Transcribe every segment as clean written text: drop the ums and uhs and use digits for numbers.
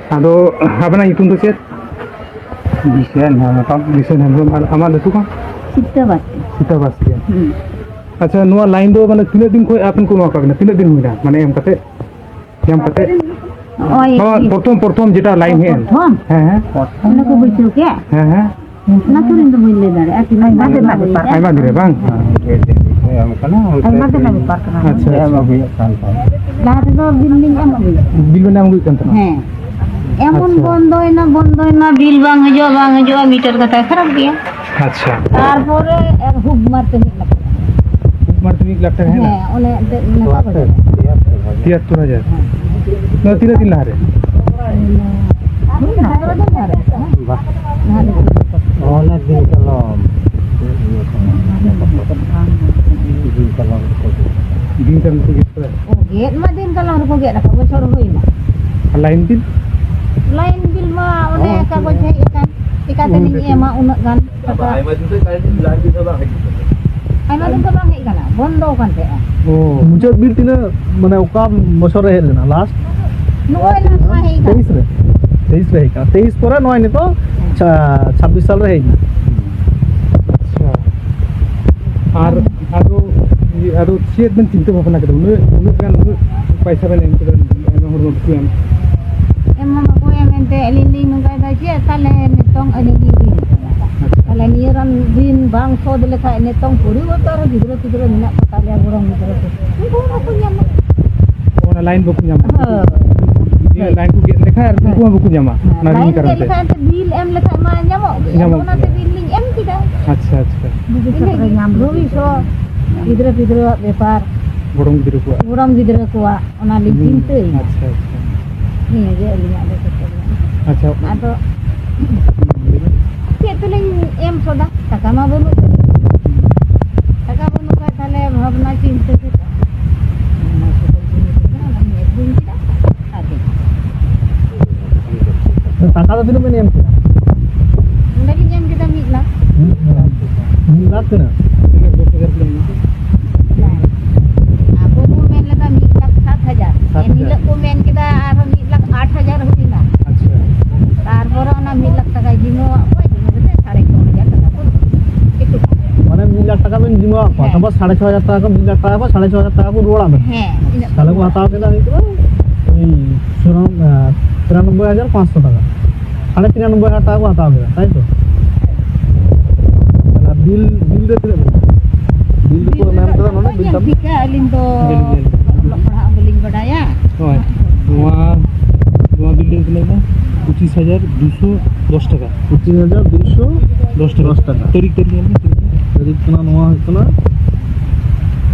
Ado apa na itu tuh sih? Desain Hembrem amal itu kan? Sita Basti. अच्छा नुआ line दो माने तीन दिन कोई आपन को नुआ का तीन दिन हुई ना माने हम कते प्रथम जेटा लाइन है हैं ना को बुझो क्या हैं ना तो रिंदो बुझ ले दारे अति लाइन बाते बाते आई बात रे बांग हम बाते ना पार करना अच्छा लाते तो बिल्डिंग एम अभी बिल में नाम हुई कंत हैं एमन बंदो ना बिल बांग जो मीटर कथा खराब गया अच्छा तारপরে এক হুক মারতে নিলাম मारते 1 लाख टका है ना হ্যাঁ ওনে নেতা বলে 73000 ना तीन ला रे অনেক দিন কালাম दिन kan itu gitu ও গেট মা দিন কালাম ko গেট রাখা বছর হই না lain bil lain bil ma one kagoz hai ikan ni ema unak gan Aima itu kan lain bisa bang. aima din to bang hei kana bondo kan te oh मुझे bill तीन माने ओका बছর रे लेना last nuoi la ma hei kan 23 रे का 23 পরে নয় নি তো 26 সাল রে হেই अच्छा आरो चेत बन चिंता भावना कदम उन्हें kan पैसा बन एम कदम हर मत कुम emma ma ko emente elini nungkai da je tale nitong elini din tale niran din bang so de lekha nitong puri otar gidro minak tale burang gidro ko na punya ma ona lain buku nyama dia lain ku get lekha ku buku nyama nari lain karena lekha ante bil em lekha ma nyamok ona te billing em tidak अच्छा अच्छा ini nyam ruwi so gidro bepar borong biru ku burang gidro kuwa ona lijin teuy अच्छा अच्छा ni je elinya de अच्छा atau cek tuling em soda taka ma bonu taka bonu ka tale bhavna cinta kita টাকা তো দিন মানে এম dari jam kita miklah lakh না 20,000 aku komen laka miklah 7,000 ini lek komen kita arah miklah 8,000 hudina अच्छा তারপরে না miklah taka jino apa jino bete 6,500 টাকা তো itu মানে 2 লাখ টাকা বেন জিমা অথবা 6,500 টাকা 2 লাখ টাকা বা 6,500 টাকা को रोड़ा में হ্যাঁ তাহলে কো হাতাও কেদা হইতো এই 93,500 টাকা 93,500 টাকা को হাতাও কেদা তাই তো তাহলে বিল দে বিল को नाम करा ना बिल तब Jika lindo pernah beling badaya oh dua building के लिए 25,210 টাকা 25,210 টাকা तारीख তারিখ কোনা নোয়া হইতো না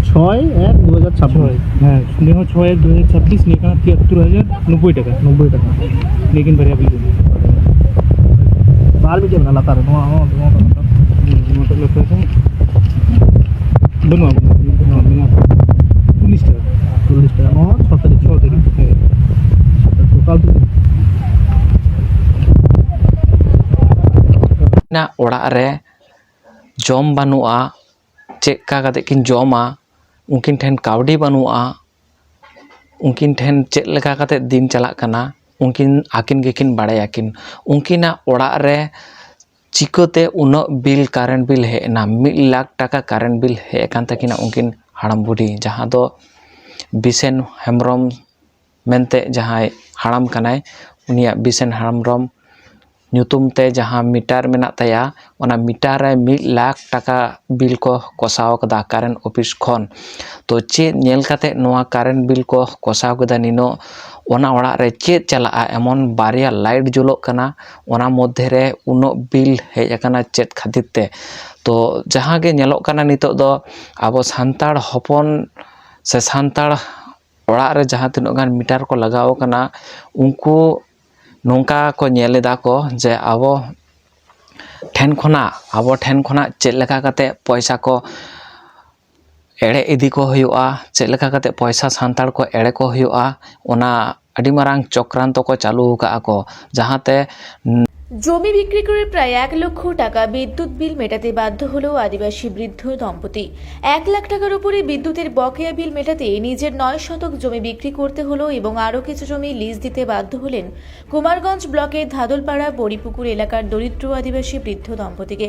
6/1/2026 हाँ देखो 6/1/2026 निकाल 73,090 টাকা 90 টাকা लेकिन बढ़िया बिल्डिंग बाहर भी जमना लाता रे নোয়া मतलब लगता है बनवा 19 টাকা 40 টাকা নোয়া 6 তারিখ টোটাল ना ओड़ा रे जम बानुआ चेका कते किन जमा उनकिन ठेन कावडी बानुआ उनकिन ठेन चेक लेका कते दिन चलाक कना उनकिन आकिन गेकिन बाड़ायाकिन उनकिना ओड़ा रे चिकोते उनो बिल कारेंट बिल हेना 1 लाख टाका कारेंट बिल हे कान तकिना उनकिन हाड़ाम बुढ़ी जहाँ दो बिसेन हेम्ब्रम मेनते जहाँ हाड़ाम कनाय उनिया बिसेन हेम्ब्रम ᱧᱩᱛᱩᱢ ᱛᱮ ᱡᱟᱦᱟᱸ ᱢᱤᱴᱟᱨ ᱢᱮᱱᱟᱜ ᱛᱟᱭᱟ ᱚᱱᱟ ᱢᱤᱴᱟᱨ ᱨᱮ 1 ᱞᱟᱠᱷ ᱴᱟᱠᱟ ᱵᱤᱞ ᱠᱚ ᱠᱚᱥᱟᱣ ᱠᱟᱫᱟ ᱠᱟᱨᱮᱱᱴ ᱚᱯᱷᱤᱥ ᱠᱷᱚᱱ ᱛᱚ ᱪᱮᱫ ᱧᱮᱞ ᱠᱟᱛᱮ ᱱᱚᱣᱟ ᱠᱟᱨᱮᱱᱴ बिल को कसाव कदा निनो ओना ओड़ा रे चेत चलाआ एमन बारिया लाइट जुलोग कना ओना मध्य रे उनो बिल हेज अकना चेत खातिर ते तो जहां गे नेलोग कना नितो दो आबो सांताड़ हपन से सांताड़ ओड़ा रे जहां तिनो गान मीटर को लगाव कना उनको नौका को नेलेदा को जे आबो ठेन खोना चेत लेका कते पैसा को एड़े इदी को हुआ चेत लेका कते पैसा सांताड़ को एड़े को हुआ ओना अडी मारांग चक्रांत को चालू का को जहाते জমি বিক্রি করে প্রায় 1 লক্ষ টাকা বিদ্যুৎ বিল মেটাতে বাধ্য হলো আদিবাসী বৃদ্ধ দম্পতি। 1 লাখ টাকার উপরে বিদ্যুতের বকেয়া বিল মেটাতে নিজের 9 শতক জমি বিক্রি করতে হলো এবং আরও কিছু জমি লিজ দিতে বাধ্য হলেন কুমারগঞ্জ ব্লকের ধাদলপাড়া বড়িপুকুর এলাকার দরিদ্র আদিবাসী বৃদ্ধ দম্পতিকে।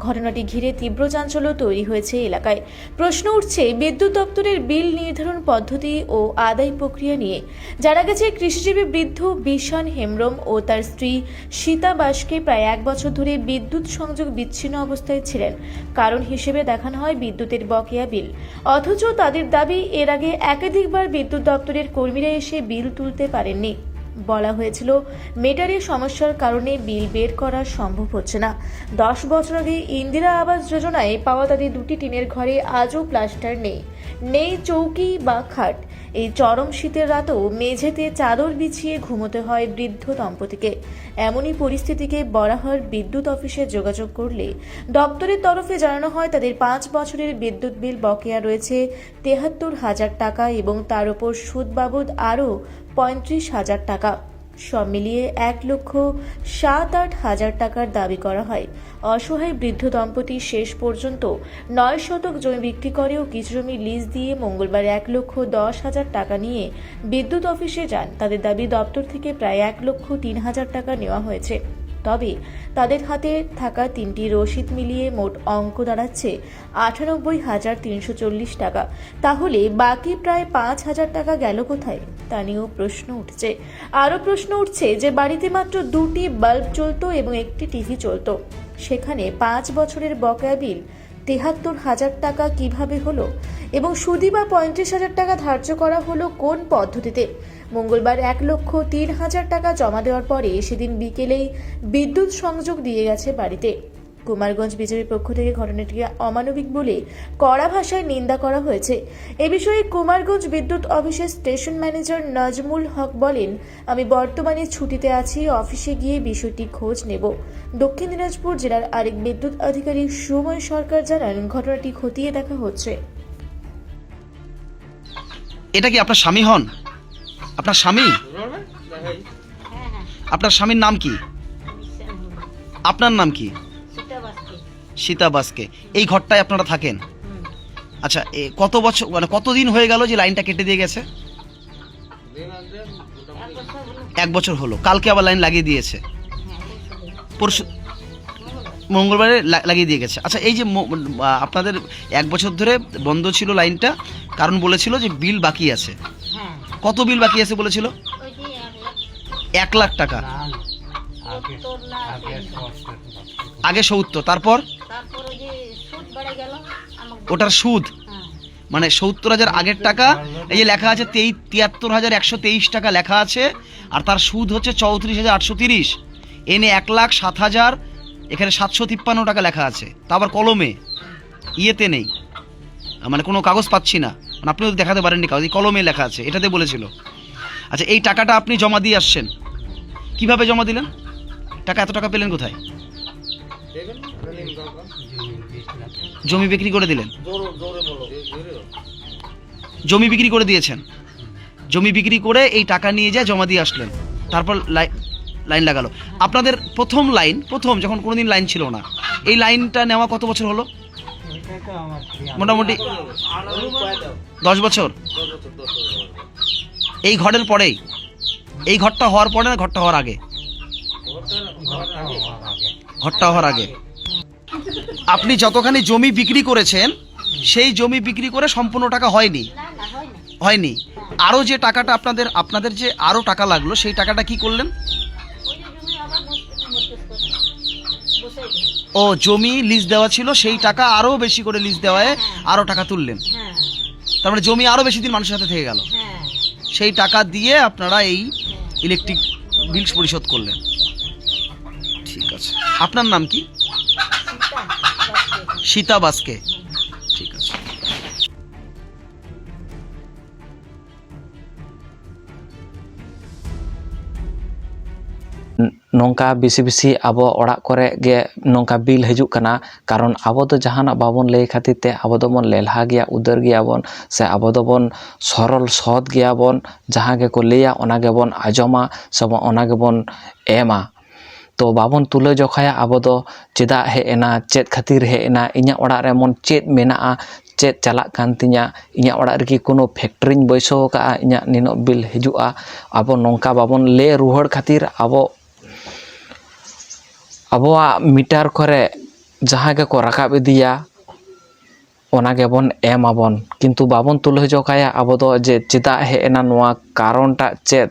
ঘটনাটি ঘিরে তীব্র চাঞ্চল্য তৈরি হয়েছে এলাকায়। প্রশ্ন উঠছে বিদ্যুৎ দপ্তরের বিল নির্ধারণ পদ্ধতি ও আদায় প্রক্রিয়া নিয়ে। জানা গেছে কৃষিজীবী বৃদ্ধ বিশান হেমব্রম ও তার স্ত্রী সীতা বাসকে প্রায় 1 বছর ধরে বিদ্যুৎ সংযোগ বিচ্ছিন্ন অবস্থায় ছিলেন। কারণ হিসেবে দেখানো হয় বিদ্যুতের বকেয়া বিল। অথচ তাদের দাবি এর আগে একাধিকবার বিদ্যুৎ দপ্তরের কর্মীরা এসে বিল তুলতে পারেননি। বলা হয়েছিল মিটারের সমস্যার কারণে বিল বের করা সম্ভব হচ্ছে না। 10 বছর আগে ইন্দিরা আবাস যোজনায় পাওয়া তাদের 2টি টিনের ঘরে আজও প্লাস্টার নেই চৌকি বা খাট। এই চরম শীতের রাতেও মেঝেতে চাদর বিছিয়ে ঘুমোতে হয় বৃদ্ধ দম্পতিকে। এমনই পরিস্থিতিকে বরাহর বিদ্যুৎ অফিসে যোগাযোগ করলে দপ্তরের তরফে জানানো হয় তাদের 5 বছরের বিদ্যুৎ বিল বকেয়া রয়েছে 73,000 টাকা এবং তার উপর সুদ বাবদ আরও 35,000 টাকা। সব মিলিয়ে 1,07,8,000 টাকার দাবি করা হয়। অসহায় বৃদ্ধ দম্পতি শেষ পর্যন্ত 9 শতক জমি বিক্রি করেও কিছু জমি লিজ দিয়ে মঙ্গলবার 1,10,000 টাকা নিয়ে বিদ্যুৎ অফিসে যান। তাদের দাবি দপ্তর থেকে প্রায় 1,03,000 টাকা নেওয়া হয়েছে। তবে তাদের হাতে থাকা 3টি রসিদ মিলিয়ে মোট অঙ্ক দাঁড়াচ্ছে 98,340 টাকা। তাহলে বাকি প্রায় 5,000 টাকা গেল কোথায় তা নিয়েও প্রশ্ন উঠছে। আরও প্রশ্ন উঠছে যে বাড়িতে মাত্র 2টি বাল্ব চলতো এবং একটি টিভি চলতো, সেখানে 5 বছরের বকেয়া বিল 73,000 টাকা কিভাবে হলো এবং সুদি বা 35,000 টাকা ধার্য করা হলো কোন পদ্ধতিতে? মঙ্গলবার 1,03,000 টাকা জমা দেওয়ার পরে সেদিন বিকেলেই বিদ্যুৎ সংযোগ দিয়ে গেছে বাড়িতে। কুমারগঞ্জ বিজেপির পক্ষ থেকে ঘটনাটিকে অমানবিক বলে কড়া ভাষায় নিন্দা করা হয়েছে। এ বিষয়ে কুমারগঞ্জ বিদ্যুৎ অফিসের স্টেশন ম্যানেজার নাজমুল হক বলেন, আমি বর্তমানে ছুটিতে আছি, অফিসে গিয়ে বিষয়টি খোঁজ নেব। দক্ষিণ দিনাজপুর জেলার আরেক বিদ্যুৎ আধিকারিক সুময় সরকার জানান, ঘটনাটি খতিয়ে দেখা হচ্ছে। এটা কি আপনার স্বামী হন? আপনার স্বামী? আপনার স্বামীর নাম কি? আপনার নাম কি? সীতা বাসকে। এই ঘরটায় আপনারা থাকেন? আচ্ছা, কত বছর মানে কতদিন হয়ে গেল যে লাইনটা কেটে দিয়ে গেছে? 1 বছর হলো। কালকে আবার লাইন লাগিয়ে দিয়েছে, পরশু মঙ্গলবারে লাগিয়ে দিয়ে গেছে। আচ্ছা, এই যে আপনাদের 1 বছর ধরে বন্ধ ছিল লাইনটা, কারণ বলেছিল যে বিল বাকি আছে। কত বিল বাকি আছে বলেছিল? 1 লাখ টাকা। আগে 70, তারপর ওটার সুদ মানে 70,000 আগের টাকা। এই যে লেখা আছে 73,123 টাকা লেখা আছে, আর তার সুদ হচ্ছে 34,830। এনে 1,07,000, এখানে 753 টাকা লেখা আছে। তা আবার কলমে, ইয়েতে নেই, মানে কোনো কাগজ পাচ্ছি না, মানে আপনিও দেখাতে পারেননি কাগজ, এই কলমে লেখা আছে, এটাতে বলেছিল। আচ্ছা, এই টাকাটা আপনি জমা দিয়ে আসছেন, কিভাবে জমা দিলেন? টাকা এত টাকা পেলেন কোথায়? জমি বিক্রি করে দিলেন? জমি বিক্রি করে দিয়েছেন? জমি বিক্রি করে এই টাকা নিয়ে যায় জমা দিয়ে আসলেন, তারপর লাইন লাগালো। আপনাদের প্রথম যখন কোনোদিন লাইন ছিল না, এই লাইনটা নেওয়া কত বছর হলো? মোটামুটি 10 বছর। এই ঘরের পরেই, এই ঘরটা হওয়ার পরে না ঘরটা হওয়ার আগে? ঘরটা হওয়ার আগে। আপনি যতখানি জমি বিক্রি করেছেন, সেই জমি বিক্রি করে সম্পূর্ণ টাকা হয়নি? আরও যে টাকাটা আপনাদের যে আরও টাকা লাগলো, সেই টাকাটা কি করলেন? ও, জমি লিজ দেওয়া ছিল, সেই টাকা আরও বেশি করে লিজ দেওয়ায় আরও টাকা তুললেন। তার মানে জমি আরও বেশি দিন মানুষের সাথে থেকে গেল, সেই টাকা দিয়ে আপনারা এই ইলেকট্রিক বিল পরিশোধ করলেন। ঠিক আছে, আপনার নাম কি? সীতা বাসকে। ঠিক আছে। nongka bisi bisi abo orak kore ge nongka bil hijuk kana karon abo do jahanak babon lei khatir te abo do bon lelha gya udar gya bon se abo do bon sorol sod gya bon jaha ge ko leya ona ge bon ajoma se ona ge bon ema तो बाबन तुला जोखाया अब दो चेदा हे एना चेद खातिर हे एना इन्या ओड़ा रे मन चेद मेना चेद चला कान तिnya इन्या ओड़ा रगी कोनो फैक्ट्री बैसो का इन्या निनो बिल हिजुआ अब नोंका बाबन ले रुहड़ खातिर अब मीटर करे जहाँ के को राकाब इदिया ओना गेबन एम आबन किंतु बाबन तुला जोखाया अब दो जे चेदा हे एना नोआ कारणटा चेद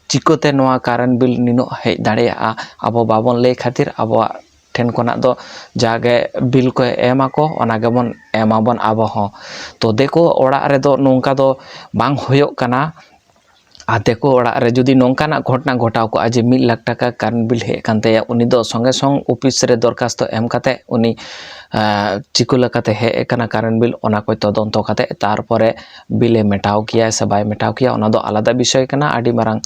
चिकोते नोआ कारण बिल निनो हे दाड़ेया अब बाबन ले खातिर अब ठेन कोना दो जागे बिल को एमा को ओना गेबन एमाबन अब हो तो देखो ओड़ा रे दो नोंका दो बांग होयोग कना आ देखो ओड़ा रे जुदी नोंकाना घटना घटाव को आज 1 लाख टाका कारण बिल हे कानते उनी दो संगे संग ऑफिस रे दरखास्त एम काते उनी चिको लकाते हे कना कारण बिल ओना को तदंतो काते तारपरे बिले मेटाव किया से बाय मेटाव किया ओना दो आलादा विषय कना आडी मारंग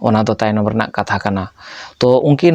ओना दो तायनम रना कथा कना तो उनकी